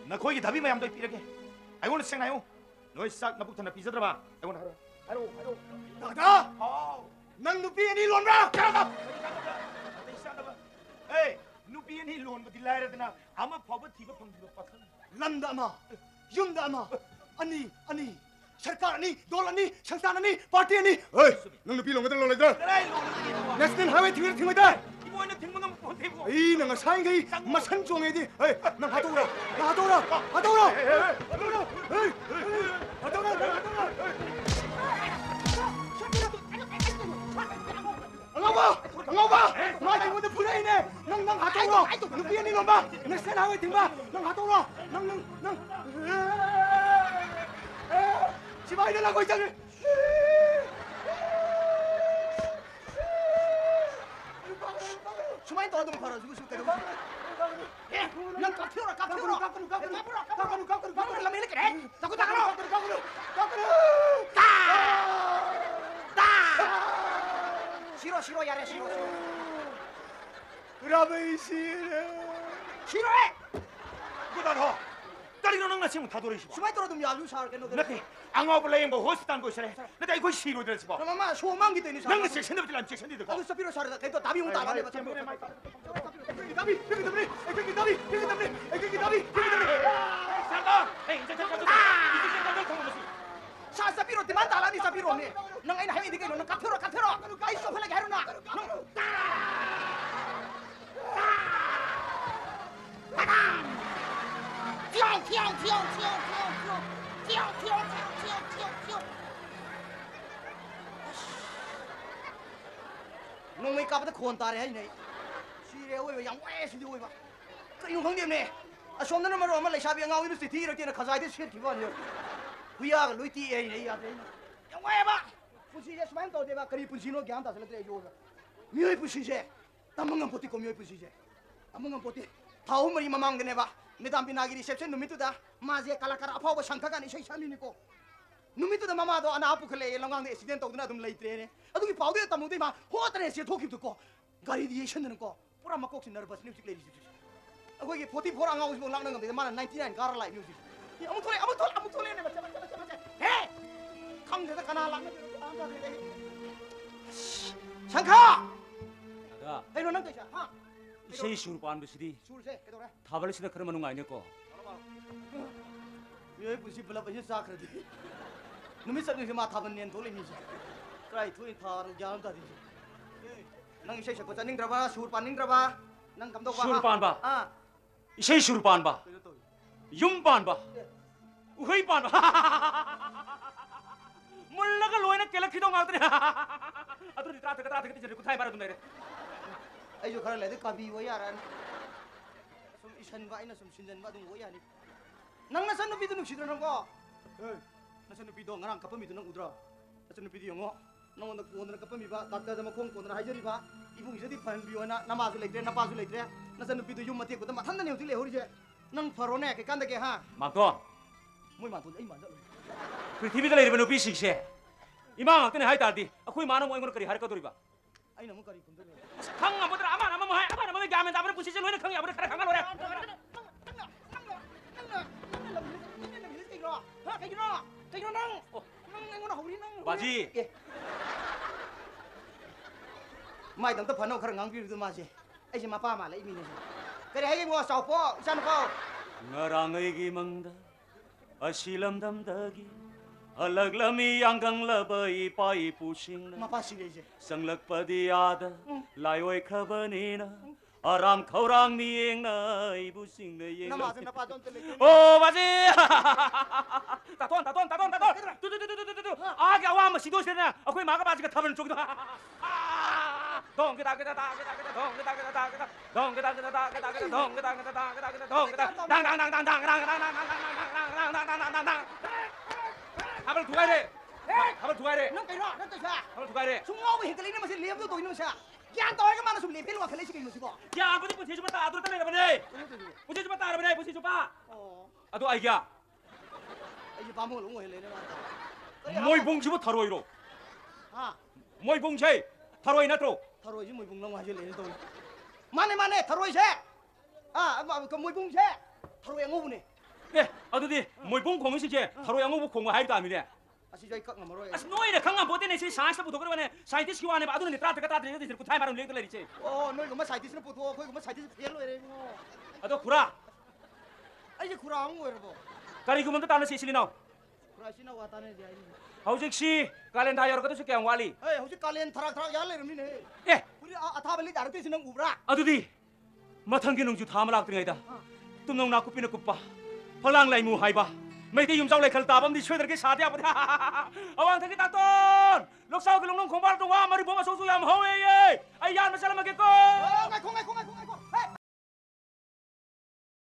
너희의 답이 뭐야도 이렇게. 아이고는 생나요. 너희 싹 나부터 나 삐져들어봐. 아이고는 하루. 나다. 난 누비에 니 론라. 가라. 에이, 누비에 니 론부 딜라이르드나 아마 법을 뒤버 방지로 빠서. 람다 아마, 윰다 아마. 아니. सरकार नहीं दौलत नहीं संस्थान नहीं पार्टी नहीं ओए नंग पी लोंगे तो लोले इधर नेशनल हाईवे थिंग थिंग इधर 이번에는 등문은 못 해보고 이 नंग साइन गई मसन जोंगे दी ओए नंग हाथोरा ngapa mai thằng muốn phu đây nè nang hathora nang pia ni lomba nang sen hawe thing ba nang hathora nang 집안에 일어나고 있잖아. 수많이 더 얻으면 걸어주고 싶을 때도. 예, 난 깎으라. 라면 이렇게 해. 자꾸 깎으라. 싫어, 야래 싫어. 라면 싫어해. 그다로 딸이랑 나 지금 다 돌이시고. 수많이 떨어도 야주 살 게 너들. 네, 앙어블레인 뭐 호스탄 곳이래. 나 이거 시로 들었어 봐. 엄마 소망기 되니 사. 난 섹션들 안 섹션들 거. 아주 필요 살아. 걔도 답이 온다 안 해. 답이. 잠깐. 에이, 이제 사 필요 때만 달라니 사 필요 없네. 넌 아이나 해야 되게 넌 깎여라. 아이 소팔하게 하려나. 놈이 까부터 곤따래 하이네. 시래 오이 양외 시디 오이 봐. 그 용형님네. 아 som는 말로 엄마 레샤비 앙아오이 시티 이렇게 가자이데 쉐 기반이요. 후야가 루이티 에이 야데. 양외 봐. 부시제 수만 더 대봐. 그리 부시노 갸안 다슬 때 요가. 미의 부시제. 담멍은 보티 고미의 부시제. 담멍은 보티. 다음을 이마망드네 봐. Medam pinagi reception numituda maje kalakara apawa shankhaga ni shaisami niko numituda mama do ana apu khale longang de accident tawduna dum leitre ne adugi paude tamude ma hotane se thoki du ko gari diation ne ko pura makok sin nervous music lady agoi ge 44 anga us lang nang de mana 99 car light music amu thole ne bacha he khang de kana lang shankha 야, hello nang taisa ha 이세 시우르 반부시디 surse kedore 타발시나 그러면 거 아니고 ye busi bala basi sakradi numi sa ngi ma thaban nen thole ni sa krai thui thar gyam ta di nang sei sa ko chaning draba sur paning draba nang kam do ba 시우르 반바 ah 이세 시우르 반바 윰 반바 우헤이 반바 몰라가 로에나 켈라키도 가더니 아들이 따뜻하게 저리 구타이 바라도 내래 ai jo khara le de kabi wo yaran sum isan ba ina sum sinjan ba dung wo yani nang na san no bidu nuk sidra nang ko na san no bidu ngarang kapami du nang udra na san no bidu ngo nang on ko na kapami ba tat da ma khong ko na haijari ba ibung isadi phan bi ona nama su leitre na pa su leitre na san no bidu yum mate ko ta mathan na ne utile hori je nang farone ke kan da ke ha 막돈 moi man tu ai man da 프리티비가 이르면 우비식세 이망 때문에 하이달디 아코이 많은 뭐 이거는 그리 하르까 돌이봐 ai na mo kari kun da 강 아무들 아마 뭐 가면 나버려 부시질 로에는 강이 아무들 가라 강가 로래 맞지 mai dam ta phano khar ngang bi du ma je ai je ma pa ma le mi ne cái này hay cái sao po san po 나랑의 기망다 아실람 담다기 알락람이 양강라바이 빠이 부싱나 ma pa si le je 상락바디아다 라이오이 카바니나 아람 카우랑 미행나 이부싱나 na ma na pa don te le 오 맞지 따돈 두두두두두두 아기 아와마 시도시나 아코이 마가 바지가 타버는 쪽이다 habal tugaire nang kai ro nang ta sa habal tugaire sum ngo bi hekali ne ma se le bu to ino sa kyan to ga mana sum le pel wa khale si kai no si ko 야 아버지 부시 좀 따 아들 딸내 버네 부시 좀 따 버네 부시 좀 봐. oh 아도 아이야 ai ba mo lo ngo le ne ma 모이 봉지부 타로이로 ha 모이 봉제 타로이 나트로 tharo ji moi bung long wa je le to mane tharo se ah ma ko moi bung se tharo ngo bu ne 예, 아두디 모이봉 공시제 바로 양호부 공부 하이도 아미네. 아시 저희 깍 넘어로. 아스 노이네 강남 보대네 시 사이스부터 그러네 사이티스 기와네 아두네 따뜻가 따뜻 이들 타이 말은 레들 레리지. 너희 그만 사이티스는 보통 거기 그만 사이티스 피엘로 이래 뭐. 아도 구라. 이제 구라한 거야 뭐. 가리 그만도 따는 시실리나. 구라시나 왔다네 이제. 하우직시 칼렌다 여러 것도 쉽게 안 와리. 에이 혹시 깔렌 타락 야래 이러미네. 예, 우리 아타벨리 나르테 지는 우브라. 아두디 마탕기 능주 다음을 악등이다. tumnong na kupin kupa palang lai mu hai ba mai ti yum chau lai khal ta bam di choi dar ke sa dia ba awang thaki ta ton lok sau ke long long khong ba to wa mari bo ma so su yam ho ye ai yan ma sala ma ke ko ngai khong